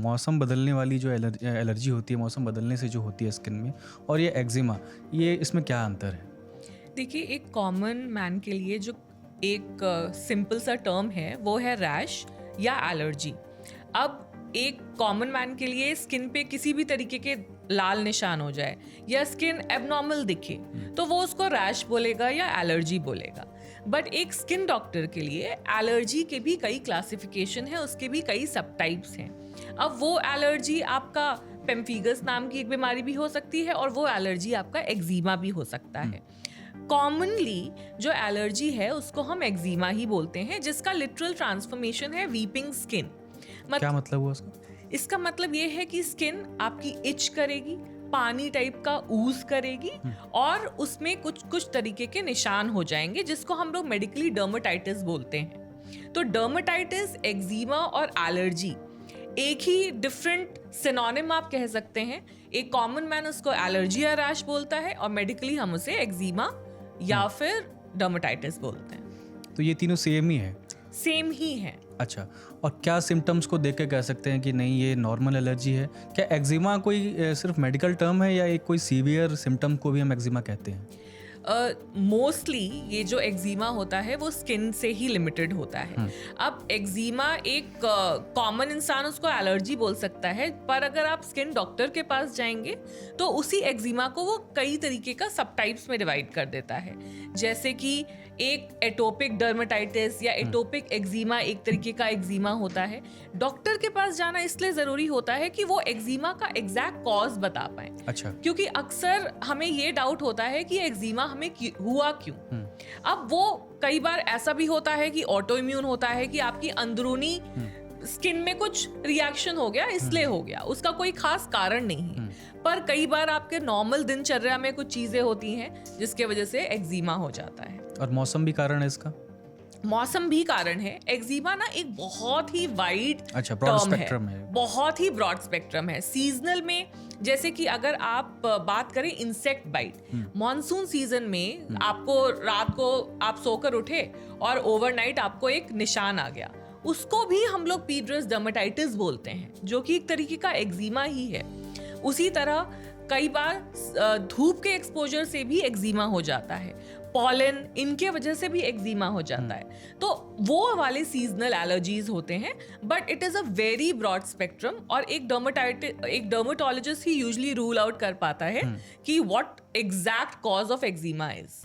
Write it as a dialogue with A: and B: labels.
A: मौसम बदलने वाली जो एलर्जी होती है, मौसम बदलने से जो होती है स्किन में, और ये एक्जिमा, ये इसमें क्या अंतर है?
B: देखिए, एक कॉमन मैन के लिए जो एक सिंपल सा टर्म है वो है रैश या एलर्जी। अब एक कॉमन मैन के लिए स्किन पे किसी भी तरीके के लाल निशान हो जाए या स्किन एबनॉर्मल दिखे तो वो उसको रैश बोलेगा या एलर्जी बोलेगा। बट एक स्किन डॉक्टर के लिए एलर्जी के भी कई क्लासिफिकेशन है, उसके भी कई सब टाइप्स हैं। अब वो एलर्जी आपका पेम्फिगस नाम की एक बीमारी भी हो सकती है और वो एलर्जी आपका एक्जिमा भी हो सकता है। कॉमनली जो एलर्जी है उसको हम एक्जिमा ही बोलते हैं, जिसका लिटरल ट्रांसफॉर्मेशन है वीपिंग स्किन।
A: क्या मतलब हुआ उसका?
B: इसका मतलब ये है कि स्किन आपकी इच करेगी, पानी टाइप का ऊज करेगी और उसमें कुछ कुछ तरीके के निशान हो जाएंगे, जिसको हम लोग मेडिकली डर्मेटाइटिस बोलते हैं। तो डर्मेटाइटिस, एक्जिमा और एलर्जी एक ही डिफरेंट सिनोनिम आप कह सकते हैं। एक कॉमन मैन उसको एलर्जी या रैश बोलता है और मेडिकली हम उसे एक्जिमा या फिर डर्मेटाइटिस बोलते हैं।
A: तो ये तीनों सेम ही है?
B: सेम ही है।
A: अच्छा, और क्या सिम्टम्स को देख के कह सकते हैं कि नहीं ये नॉर्मल एलर्जी है? क्या एक्जिमा कोई सिर्फ मेडिकल टर्म है या एक कोई सीवियर सिम्टम को भी हम एक्जिमा कहते हैं?
B: मोस्टली ये जो एक्जिमा होता है वो स्किन से ही लिमिटेड होता है। अब एक्जिमा एक कॉमन इंसान उसको एलर्जी बोल सकता है, पर अगर आप स्किन डॉक्टर के पास जाएंगे तो उसी एक्जिमा को वो कई तरीके का सब टाइप्स में डिवाइड कर देता है। जैसे कि एक एटोपिक डर्मेटाइटिस या एटोपिक एक्जिमा एक तरीके का एक्जिमा होता है। डॉक्टर के पास जाना इसलिए ज़रूरी होता है कि वो एक्जिमा का एग्जैक्ट कॉज बता पाएं।
A: अच्छा।
B: क्योंकि अक्सर हमें ये डाउट होता है कि एक्जिमा हमें हुआ क्यों। अब वो कई बार ऐसा भी होता है कि ऑटो इम्यून होता है कि आपकी अंदरूनी स्किन में कुछ रिएक्शन हो गया इसलिए हो गया, उसका कोई खास कारण नहीं है। पर कई बार आपके नॉर्मल दिनचर्या में कुछ चीजें होती हैं जिसके वजह से एक्जिमा हो जाता है।
A: और मौसम भी कारण है इसका?
B: मौसम भी कारण है। एक्जिमा ना एक बहुत ही वाइड
A: ब्रॉड स्पेक्ट्रम है,
B: बहुत ही ब्रॉड स्पेक्ट्रम है। सीजनल में जैसे कि अगर आप बात करें इंसेक्ट बाइट, मॉनसून सीजन में आपको रात को आप सोकर उठे और ओवरनाइट आपको एक निशान आ गया, उसको भी हम लोग पीडियस डर्मेटाइटिस बोलते हैं, जो कि एक तरीके का एक्जिमा ही है। उसी तरह कई बार धूप के एक्सपोजर से भी एक्जिमा हो जाता है, पॉलन, इनके वजह से भी एक्जिमा हो जाता है। तो वो वाले सीजनल एलर्जीज होते हैं, but it is a very broad spectrum और एक डर्मेटोलॉजिस्ट ही यूजुअली रूल आउट कर पाता है कि what exact cause of eczema is.